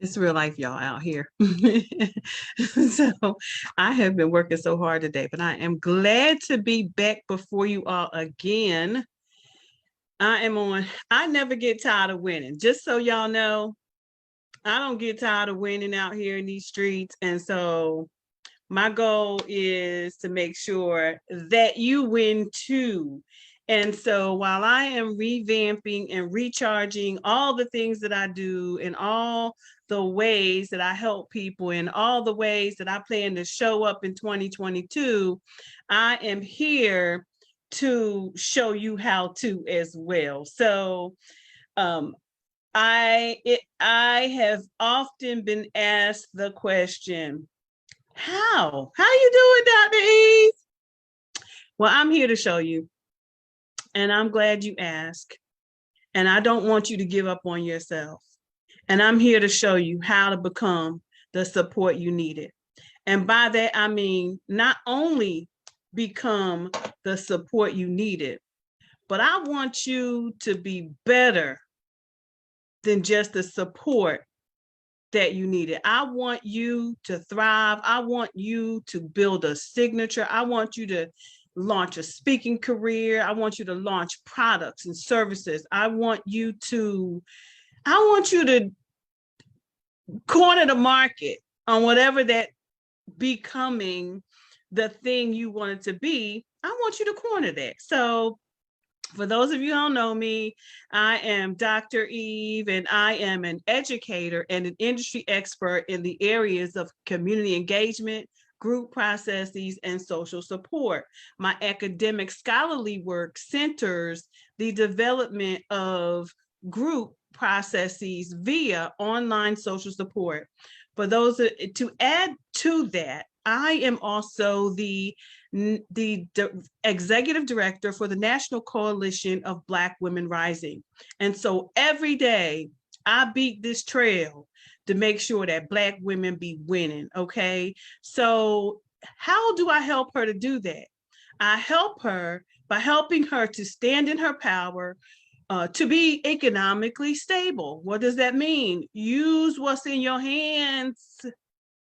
It's real life, y'all, out here. So I have been working so hard today, but I am glad to be back before you all again. I never get tired of winning. Just so y'all know, I don't get tired of winning out here in these streets. And so my goal is to make sure that you win too. And so while I am revamping and recharging all the things that I do and all the ways that I help people and all the ways that I plan to show up in 2022, I am here to show you how to as well. So um, I have often been asked the question, how you doing, Dr. Eve? Well, I'm here to show you, and I'm glad you asked. And I don't want you to give up on yourself. And I'm here to show you how to become the support you needed. And by that, I mean not only become the support you needed, but I want you to be better than just the support that you needed. I want you to thrive. I want you to build a signature. I want you to launch a speaking career. I want you to launch products and services. I want you to corner the market on whatever that becoming the thing you want it to be. I want you to corner that. So for those of you who don't know me, I am Dr. Eve, and I am an educator and an industry expert in the areas of community engagement, group processes, and social support. My academic scholarly work centers the development of group processes via online social support. For those to add to that, I am also the executive director for the National Coalition of Black Women Rising. And so every day I beat this trail to make sure that Black women be winning, okay? So how do I help her to do that? I help her by helping her to stand in her power, to be economically stable. What does that mean? Use what's in your hands.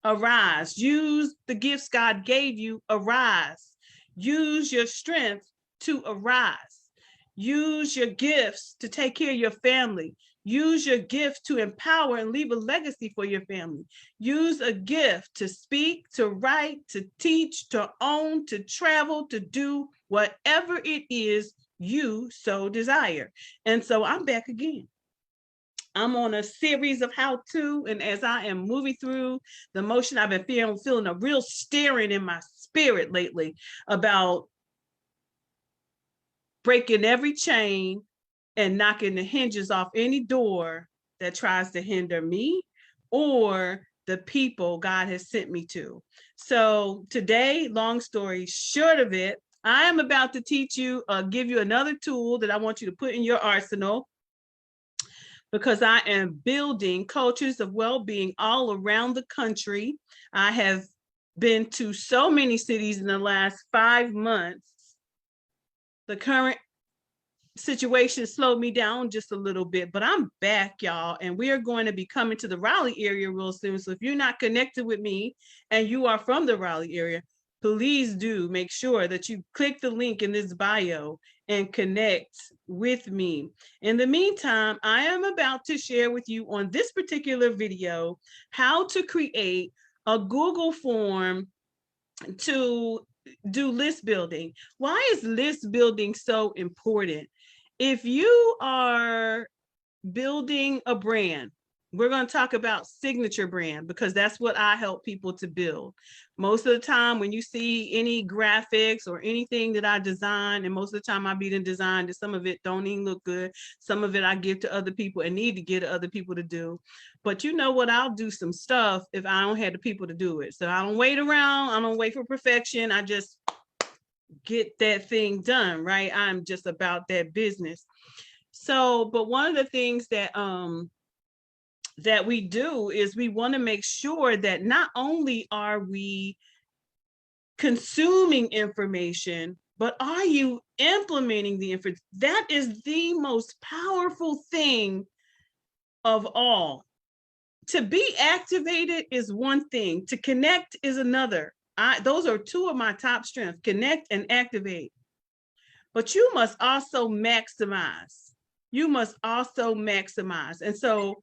Arise. Use the gifts God gave you. Arise. Use your strength to arise. Use your gifts to take care of your family. Use your gift to empower and leave a legacy for your family. Use a gift to speak, to write, to teach, to own, to travel, to do whatever it is you so desire. And so I'm back again. I'm on a series of how-to, and as I am moving through the motion, I've been feeling a real stirring in my spirit lately about breaking every chain and knocking the hinges off any door that tries to hinder me or the people God has sent me to. So today, long story short of it, I am about to teach you, give you another tool that I want you to put in your arsenal, because I am building cultures of well-being all around the country. I have been to so many cities in the last 5 months. The current situation slowed me down just a little bit, but I'm back, y'all, and we are going to be coming to the Raleigh area real soon. So if you're not connected with me and you are from the Raleigh area, please do make sure that you click the link in this bio and connect with me. In the meantime, I am about to share with you on this particular video how to create a Google form to do list building. Why is list building so important? If you are building a brand, we're going to talk about signature brand because that's what I help people to build. Most of the time when you see any graphics or anything that I design, and most of the time I be in design, that some of it don't even look good. Some of it I give to other people and need to get to other people to do. But you know what? I'll do some stuff if I don't have the people to do it. So I don't wait around. I don't wait for perfection. I just get that thing done, right? I'm just about that business. So, but one of the things that we do is we want to make sure that not only are we consuming information, but are you implementing the information? That is the most powerful thing of all. To be activated is one thing. To connect is another. Those are two of my top strengths, connect and activate. But you must also maximize. You must also maximize. And so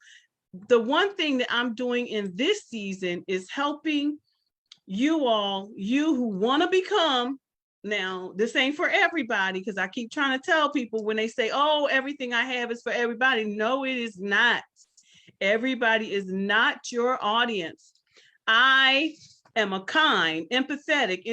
the one thing that I'm doing in this season is helping you all, you who want to become. Now, this ain't for everybody, because I keep trying to tell people when they say, oh, everything I have is for everybody. No, it is not. Everybody is not your audience. I am a kind, empathetic,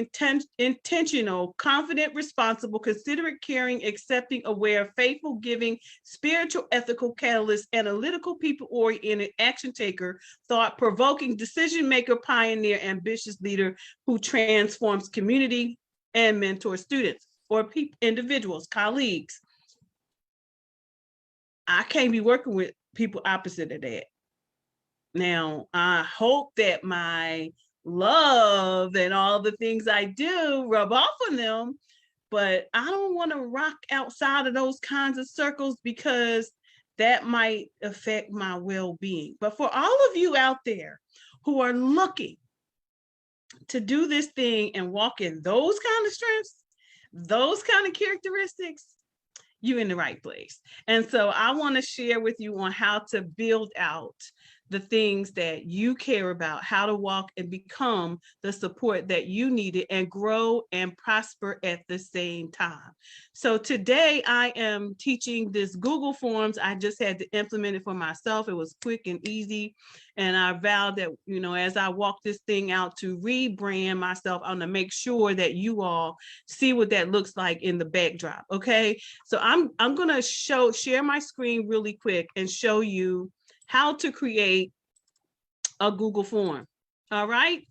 intentional, confident, responsible, considerate, caring, accepting, aware, faithful, giving, spiritual, ethical, catalyst, analytical, people-oriented, action taker, thought-provoking, decision maker, pioneer, ambitious leader who transforms community and mentors students or individuals, colleagues. I can't be working with people opposite of that. Now, I hope that my love and all the things I do rub off on them, but I don't want to rock outside of those kinds of circles, because that might affect my well-being. But for all of you out there who are looking to do this thing and walk in those kind of strengths, those kind of characteristics, you're in the right place. And so I want to share with you on how to build out the things that you care about, how to walk and become the support that you needed and grow and prosper at the same time. So today I am teaching this Google Forms. I just had to implement it for myself. It was quick and easy. And I vowed that, you know, as I walk this thing out to rebrand myself, I'm gonna make sure that you all see what that looks like in the backdrop. Okay. So I'm gonna share my screen really quick and show you how to create a Google form. All right.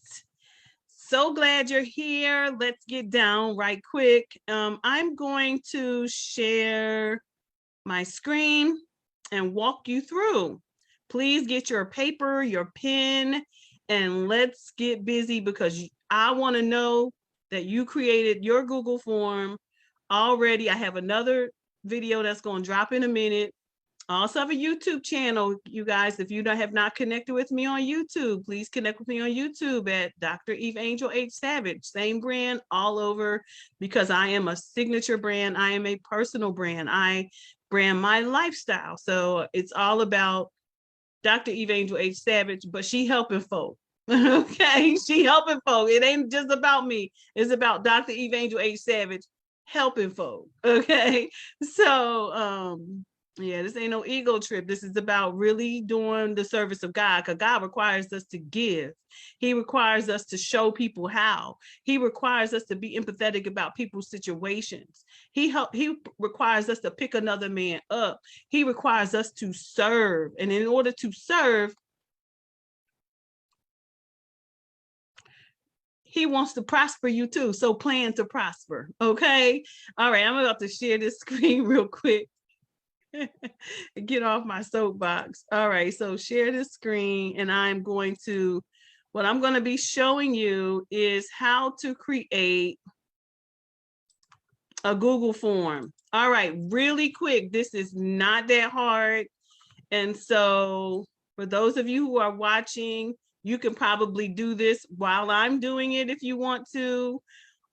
So glad you're here. Let's get down right quick. I'm going to share my screen and walk you through. Please get your paper, your pen, and let's get busy, because I want to know that you created your Google form already. I have another video that's going to drop in a minute. I also have a YouTube channel, you guys. If you have not connected with me on YouTube, please connect with me on YouTube at Dr. Eve Angel H. Savage. Same brand all over, because I am a signature brand. I am a personal brand. I brand my lifestyle. So it's all about Dr. Eve Angel H. Savage, but she helping folk. Okay, she helping folk. It ain't just about me. It's about Dr. Eve Angel H. Savage helping folk. Okay, so yeah, this ain't no ego trip. This is about really doing the service of God, because God requires us to give. He requires us to show people how. He requires us to be empathetic about people's situations. He requires us to pick another man up. He requires us to serve. And in order to serve, he wants to prosper you too. So plan to prosper. Okay. All right. I'm about to share this screen real quick. Get off my soapbox. All right, so share the screen, and what I'm going to be showing you is how to create a Google form. All right, really quick. This is not that hard. And so for those of you who are watching, you can probably do this while I'm doing it if you want to.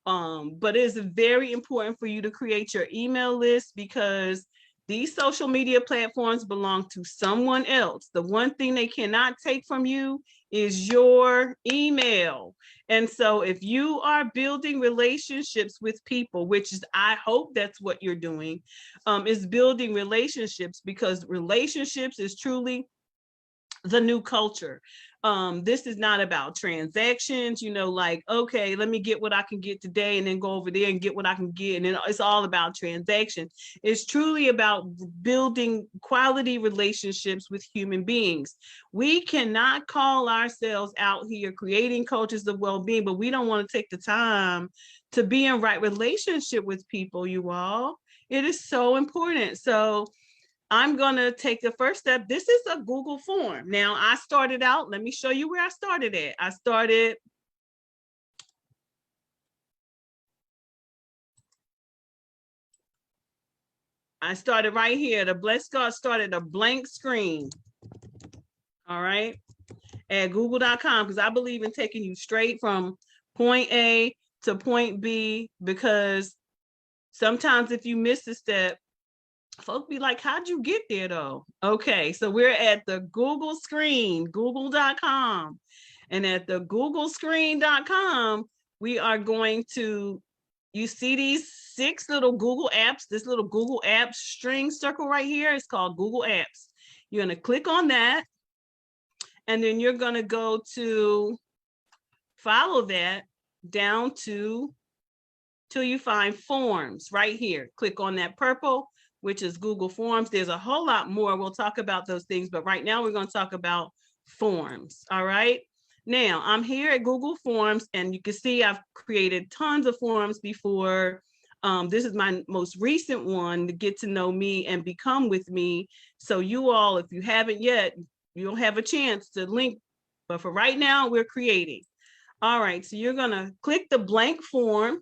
But it is very important for you to create your email list, because these social media platforms belong to someone else. The one thing they cannot take from you is your email. And so if you are building relationships with people, which is, I hope that's what you're doing, is building relationships, because relationships is truly the new culture. This is not about transactions, like, okay, let me get what I can get today and then go over there and get what I can get. And then it's all about transactions. It's truly about building quality relationships with human beings. We cannot call ourselves out here creating cultures of well-being, but we don't want to take the time to be in right relationship with people, you all. It is so important. So I'm going to take the first step. This is a Google form. Now, I started out, let me show you where I started at. I started right here. The Blessed God started a blank screen. All right. at google.com, because I believe in taking you straight from point A to point B, because sometimes if you miss a step, folks be like, how'd you get there though? Okay, so we're at the Google screen, google.com. And at the googlescreen.com, we are going to, you see these 6 little Google apps, this little Google apps string circle right here, it's called Google Apps. You're gonna click on that, and then you're gonna go to follow that down to till you find Forms right here. Click on that purple, which is Google Forms. There's a whole lot more. We'll talk about those things, but right now we're going to talk about forms. All right. Now I'm here at Google Forms, and you can see I've created tons of forms before. This is my most recent one, to get to know me and become with me. So you all, if you haven't yet, you'll have a chance to link. But for right now, we're creating. All right. So you're going to click the blank form.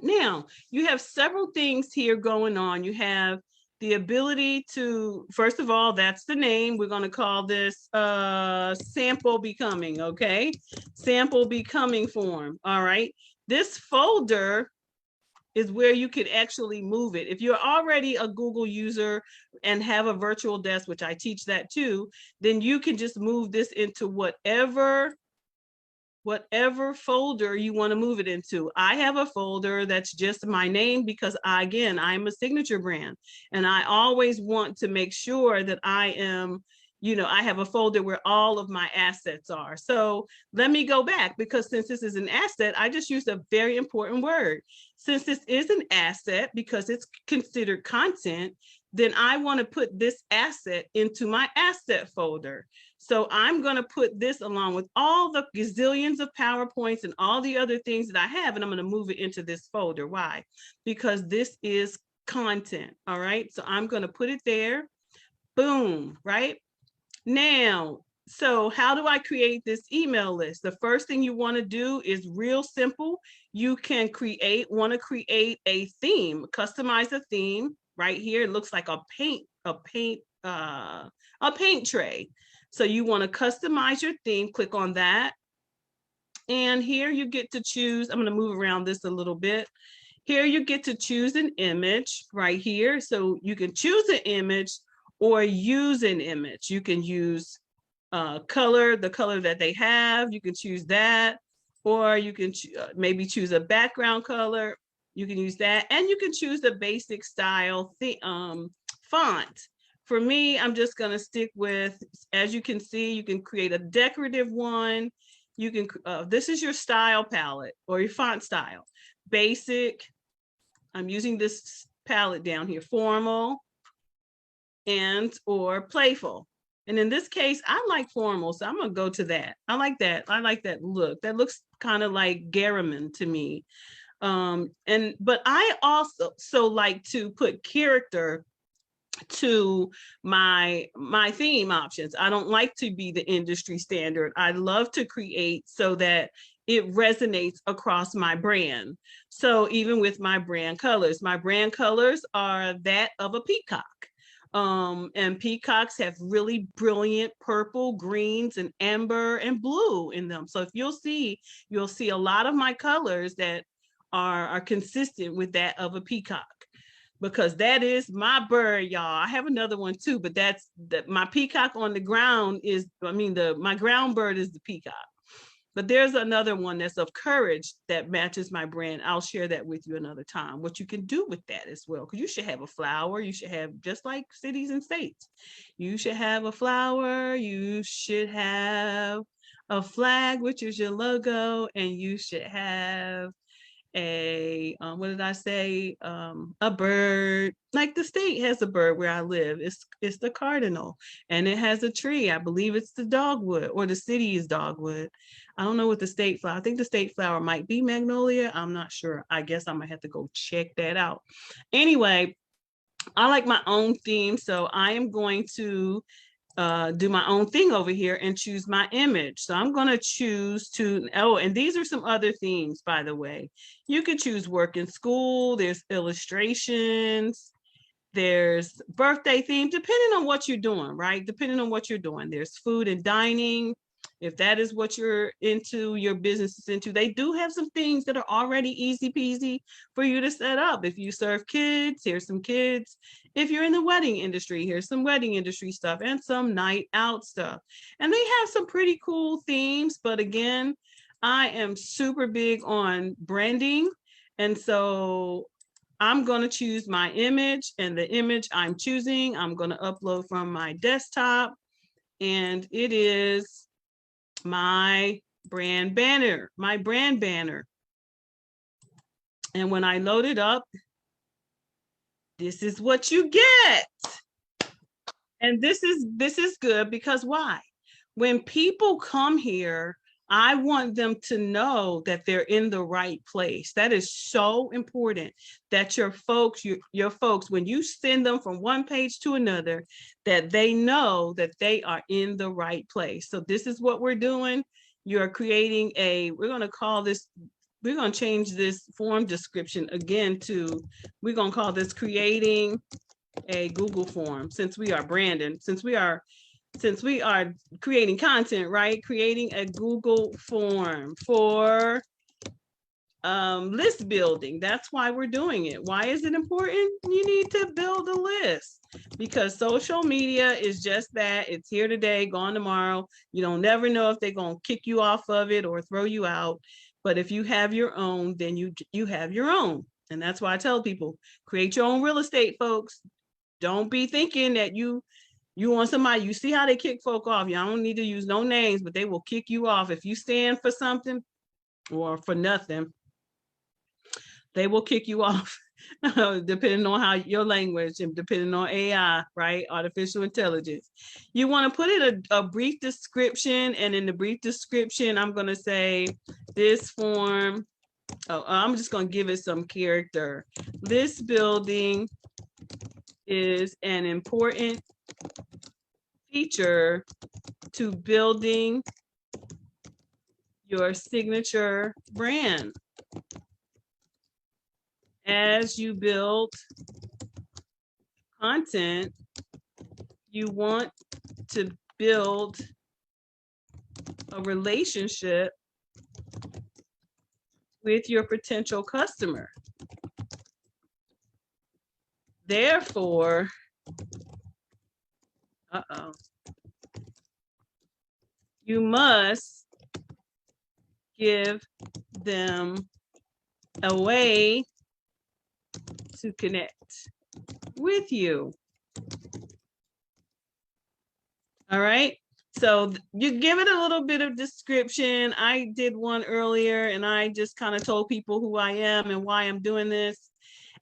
Now, you have several things here going on. You have the ability to, first of all, that's the name. We're going to call this sample becoming, okay? Sample becoming form, all right? This folder is where you could actually move it. If you're already a Google user and have a virtual desk, which I teach that too, then you can just move this into whatever folder you want to move it into. I have a folder that's just my name, because again, I'm a signature brand, and I always want to make sure that I am, I have a folder where all of my assets are. So let me go back, because since this is an asset, I just used a very important word. Since this is an asset, because it's considered content, then I want to put this asset into my asset folder. So I'm going to put this along with all the gazillions of PowerPoints and all the other things that I have, and I'm going to move it into this folder. Why? Because this is content. All right. So I'm going to put it there. Boom. Right now. So how do I create this email list? The first thing you want to do is real simple. You can want to create a theme, customize a theme right here. It looks like a paint tray. So you want to customize your theme, click on that. And here you get to choose, I'm going to move around this a little bit. Here you get to choose an image right here. So you can choose an image or use an image. You can use the color that they have. You can choose that, or you can maybe choose a background color. You can use that, and you can choose the basic style font. For me, I'm just going to stick with, as you can see, you can create a decorative one. You can, this is your style palette or your font style. Basic, I'm using this palette down here, formal and or playful. And in this case, I like formal, so I'm going to go to that. I like that. I like that look. That looks kind of like Garamond to me. But I also like to put character to my theme options. I don't like to be the industry standard. I love to create so that it resonates across my brand. So even with my brand colors are that of a peacock. And peacocks have really brilliant purple, greens, and amber and blue in them. So if you'll see a lot of my colors that are consistent with that of a peacock, because that is my bird, y'all. I have another one too, but my peacock on the ground is, my ground bird is the peacock. But there's another one that's of courage that matches my brand. I'll share that with you another time, what you can do with that as well. Because you should have a flower. You should have, just like cities and states, you should have a flower. You should have a flag, which is your logo. And you should have a a bird. Like the state has a bird where I live. It's the cardinal, and it has a tree. I believe it's the dogwood, or the city is dogwood. I don't know what the state flower. I think the state flower might be magnolia. I'm not sure. I guess I might have to go check that out. Anyway, I like my own theme, so I am going to do my own thing over here and choose my image. So I'm going to choose and these are some other themes, by the way. You could choose work and school. There's illustrations. There's birthday theme, depending on what you're doing, right? Depending on what you're doing. There's food and dining. If that is what you're into, your business is into, they do have some things that are already easy peasy for you to set up. If you serve kids, here's some kids. If you're in the wedding industry, here's some wedding industry stuff and some night out stuff. And they have some pretty cool themes. But again, I am super big on branding. And so I'm going to choose my image, and the image I'm choosing, I'm going to upload from my desktop, and it is my brand banner, And when I load it up, this is what you get. And this is good because why? When people come here, I want them to know that they're in the right place. That is so important, that your folks, when you send them from one page to another, that they know that they are in the right place. So this is what we're doing. You're creating we're going to change this form description again we're going to call this creating a Google form, since we are branding, since we are creating content, right? Creating a Google form for list building. That's why we're doing it. Why is it important? You need to build a list, because social media is just that. It's here today, gone tomorrow. You don't never know if they're going to kick you off of it or throw you out. But if you have your own, then you have your own. And that's why I tell people, create your own real estate, folks. Don't be thinking that you want somebody, you see how they kick folk off. Y'all don't need to use no names, but they will kick you off. If you stand for something or for nothing, they will kick you off, depending on how your language and depending on AI, right? Artificial intelligence. You want to put it a brief description, and in the brief description, I'm going to say this form. I'm just going to give it some character. This building is an important feature to building your signature brand. As you build content, you want to build a relationship with your potential customer. Therefore, you must give them a way to connect with you. All right. So you give it a little bit of description. I did one earlier, and I just kind of told people who I am and why I'm doing this.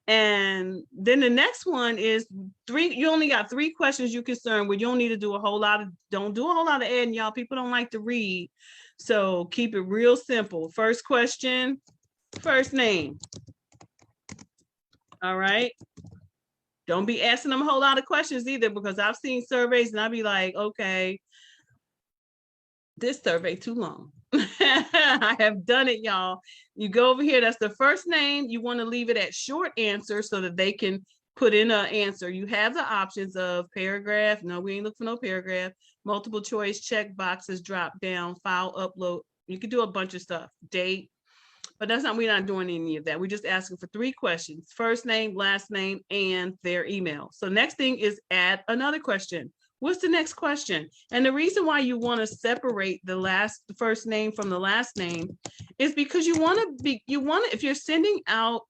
And then the next one is you only got 3 questions you're concerned with. You don't need to do a whole lot of, editing, y'all. People don't like to read. So keep it real simple. First question, first name. All right. Don't be asking them a whole lot of questions either, because I've seen surveys and I'll be like, okay, this survey too long. I have done it, y'all. You go over here, that's the first name. You want to leave it at short answer so that they can put in an answer. You have the options of paragraph. No, we ain't looking for no paragraph. Multiple choice, check boxes, drop down, file upload. You can do a bunch of stuff, date, but we're not doing any of that. We're just asking for 3 questions: first name, last name, and their email. So next thing is add another question. What's the next question? And the reason why you want to separate the first name from the last name is because if you're sending out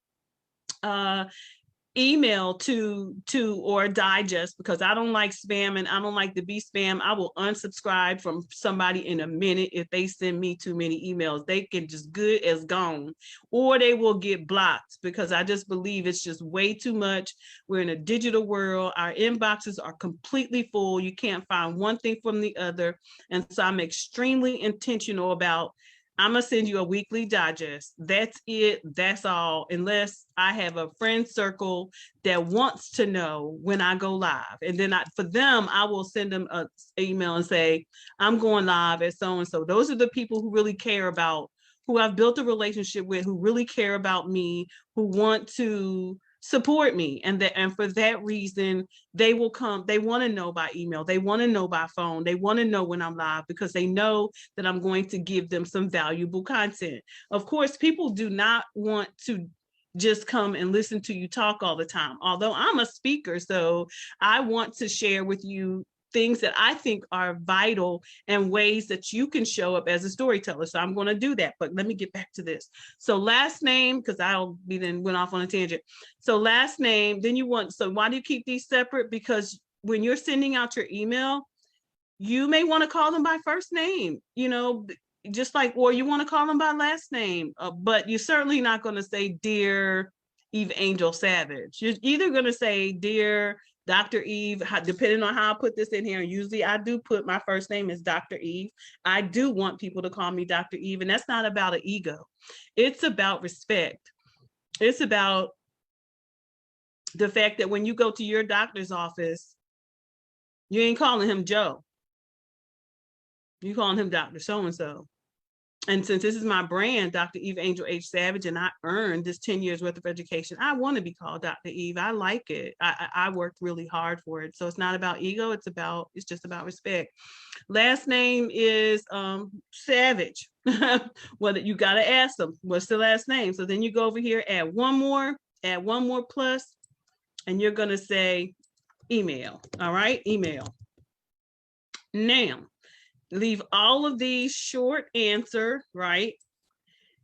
email to or digest, because I don't like spam and I don't like to be spam. I will unsubscribe from somebody in a minute if they send me too many emails. They can just good as gone, or they will get blocked, because I just believe it's just way too much. We're in a digital world. Our inboxes are completely full. You can't find one thing from the other. And so I'm extremely intentional about, I'm going to send you a weekly digest. That's it. That's all. Unless I have a friend circle that wants to know when I go live. And then for them, I will send them an email and say, I'm going live at so-and-so. Those are the people who really care about, who I've built a relationship with, who really care about me, who want to support me. And for that reason, they will come. They want to know by email. They want to know by phone. They want to know when I'm live because they know that I'm going to give them some valuable content. Of course, people do not want to just come and listen to you talk all the time. Although I'm a speaker, so I want to share with you things that I think are vital and ways that you can show up as a storyteller. So I'm going to do that. But let me get back to this. So last name, because I'll be then went off on a tangent. So last name, then you want, so why do you keep these separate? Because when you're sending out your email, you may want to call them by first name, you know, just like, or you want to call them by last name, but you're certainly not going to say, Dear Eve Angel Savage. You're either going to say, Dear Dr. Eve, depending on how I put this in here. Usually I do put my first name as Dr. Eve. I do want people to call me Dr. Eve, and that's not about an ego. It's about respect. It's about the fact that when you go to your doctor's office, you ain't calling him Joe. You calling him Dr. So-and-so. And since this is my brand, Dr. Eve Angel H. Savage, and I earned this 10 years worth of education, I want to be called Dr. Eve. I like it. I worked really hard for it. So it's not about ego. It's just about respect. Last name is Savage. Well, you got to ask them, what's the last name? So then you go over here, add one more plus, and you're going to say email. All right, email. Now, leave all of these short answer, right?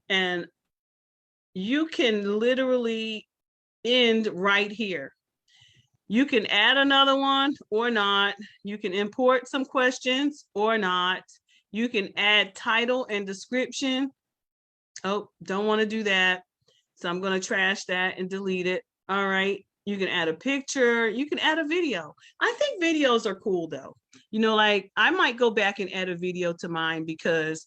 And you can literally end right here. You can add another one or not. You can import some questions or not. You can add title and description. Oh, don't want to do that. So I'm going to trash that and delete it. All right. You can add a picture. You can add a video. I think videos are cool though. You know, like I might go back and add a video to mine because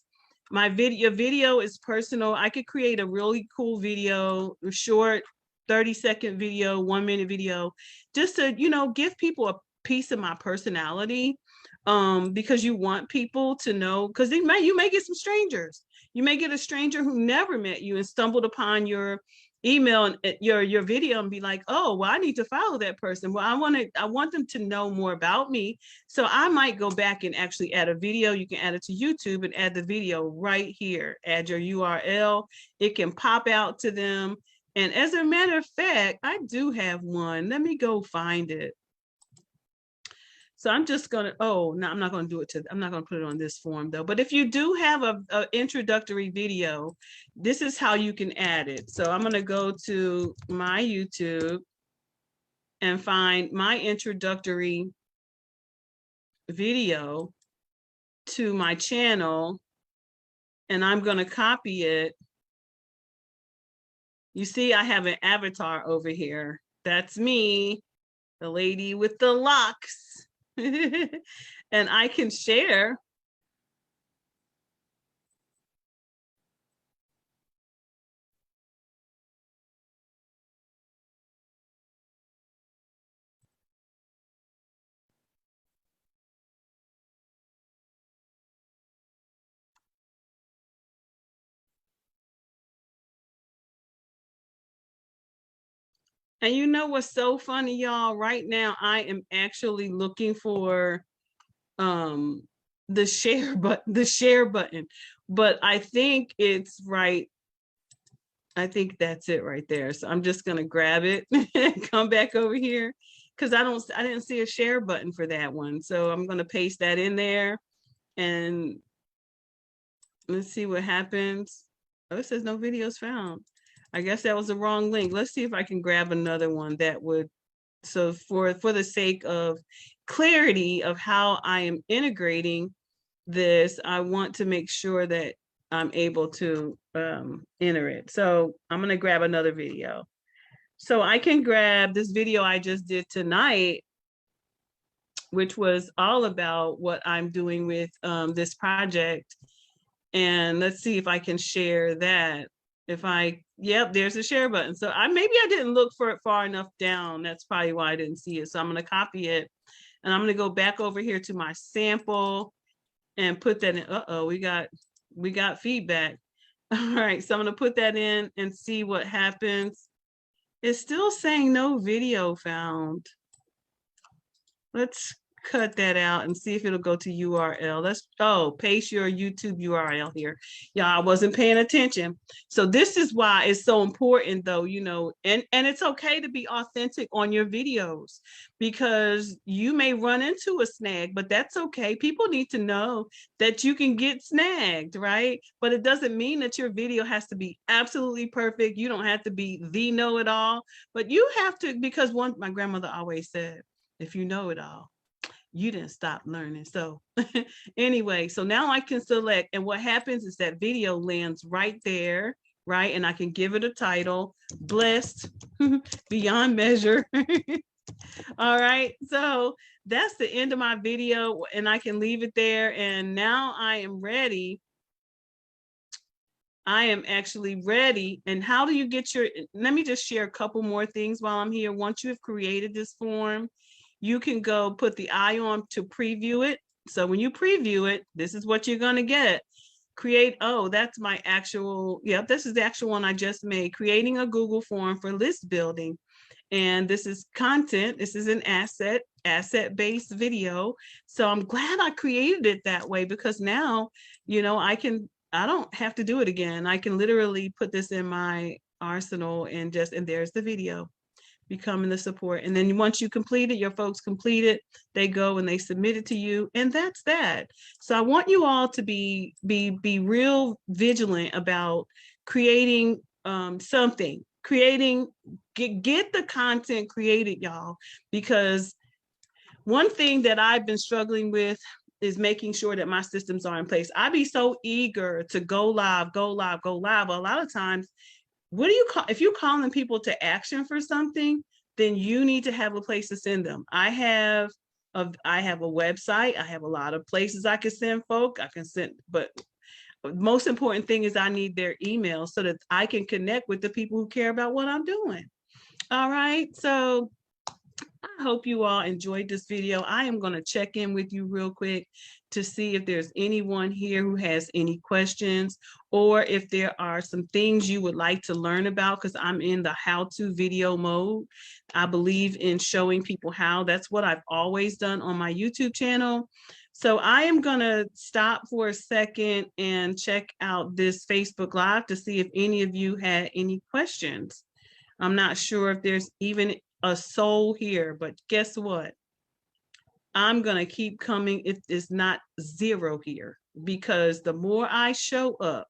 my video is personal. I could create a really cool video, a short 30-second video, 1-minute video, just to, you know, give people a piece of my personality, because you want people to know, because you may get some strangers. You may get a stranger who never met you and stumbled upon your email and your video and be like, oh, well, I need to follow that person. Well, I want them to know more about me. So I might go back and actually add a video. You can add it to YouTube and add the video right here. Add your URL. It can pop out to them. And as a matter of fact, I do have one. Let me go find it. So I'm just gonna, oh, no, I'm not gonna do it I'm not gonna put it on this form though. But if you do have a introductory video, this is how you can add it. So I'm gonna go to my YouTube and find my introductory video to my channel, and I'm gonna copy it. You see, I have an avatar over here. That's me, the lady with the locks. And I can share. And you know what's so funny, y'all? Right now, I am actually looking for the share button, but I think it's right. I think that's it right there. So I'm just gonna grab it and come back over here because I didn't see a share button for that one. So I'm gonna paste that in there and let's see what happens. Oh, it says no videos found. I guess that was the wrong link. Let's see if I can grab another one that would, so for the sake of clarity of how I am integrating this, I want to make sure that I'm able to enter it. So I'm gonna grab another video. So I can grab this video I just did tonight, which was all about what I'm doing with this project. And let's see if I can share that. Yep, there's a share button. So maybe I didn't look for it far enough down. That's probably why I didn't see it. So I'm gonna copy it and I'm gonna go back over here to my sample and put that in. Uh-oh, we got feedback. All right, so I'm gonna put that in and see what happens. It's still saying no video found. Let's cut that out and see if it'll go to URL. Paste your YouTube URL here. Yeah, I wasn't paying attention. So this is why it's so important though, and it's okay to be authentic on your videos, because you may run into a snag, but that's okay. People need to know that you can get snagged, right? But it doesn't mean that your video has to be absolutely perfect. You don't have to be the know-it-all, but you have to, because my grandmother always said, if you know it all, you didn't stop learning. So anyway, so now I can select, and what happens is that video lands right there, right? And I can give it a title, Blessed Beyond Measure. All right, so that's the end of my video, and I can leave it there. And now I am ready. I am actually ready. And how do you get let me just share a couple more things while I'm here. Once you have created this form, you can go put the eye on to preview it. So when you preview it, this is what you're going to get. That's my actual, this is the actual one I just made. Creating a Google form for list building. And this is content. This is an asset-based video. So I'm glad I created it that way, because now, I don't have to do it again. I can literally put this in my arsenal and there's the video, becoming the support. And then once you complete it, your folks complete it, they go and they submit it to you, and that's that. So I want you all to be real vigilant about creating something, get the content created, y'all, because one thing that I've been struggling with is making sure that my systems are in place. I'd be so eager to go live. But a lot of times, what do you call, if you're calling people to action for something, then you need to have a place to send them. I have a website. I have a lot of places I can send folk. But most important thing is I need their email so that I can connect with the people who care about what I'm doing. All right. So I hope you all enjoyed this video. I am going to check in with you real quick to see if there's anyone here who has any questions, or if there are some things you would like to learn about, because I'm in the how-to video mode. I believe in showing people how. That's what I've always done on my YouTube channel. So I am going to stop for a second and check out this Facebook Live to see if any of you had any questions. I'm not sure if there's even a soul here, but guess what? I'm going to keep coming if it's not zero here, because the more I show up,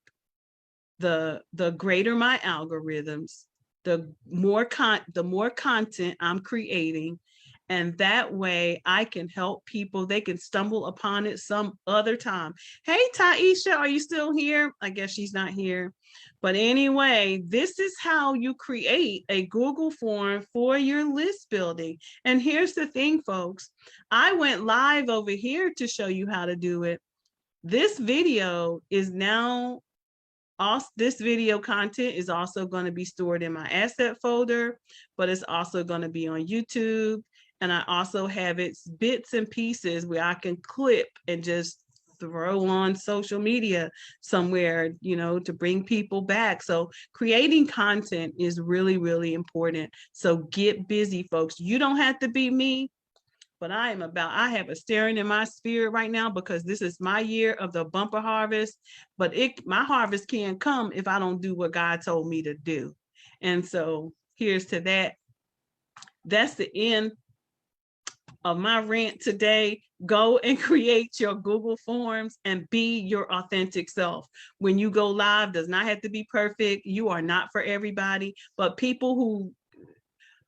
the greater my algorithms, the more content I'm creating, and that way I can help people. They can stumble upon it some other time. Hey, Taisha, are you still here? I guess she's not here. But anyway, this is how you create a Google form for your list building. And here's the thing, folks. I went live over here to show you how to do it. This video is now this video content is also going to be stored in my asset folder, but it's also going to be on YouTube. And I also have its bits and pieces where I can clip and just throw on social media somewhere, to bring people back. So creating content is really, really important. So get busy, folks. You don't have to be me, but I have a stirring in my spirit right now, because this is my year of the bumper harvest, but my harvest can't come if I don't do what God told me to do. And so here's to that. That's the end of my rant today. Go and create your Google Forms and be your authentic self. When you go live, does not have to be perfect. You are not for everybody, but people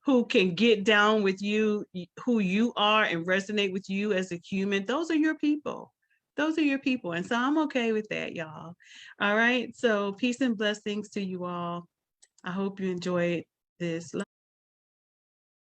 who can get down with you, who you are, and resonate with you as a human, those are your people. Those are your people. And so I'm okay with that, y'all. All right. So peace and blessings to you all. I hope you enjoyed this.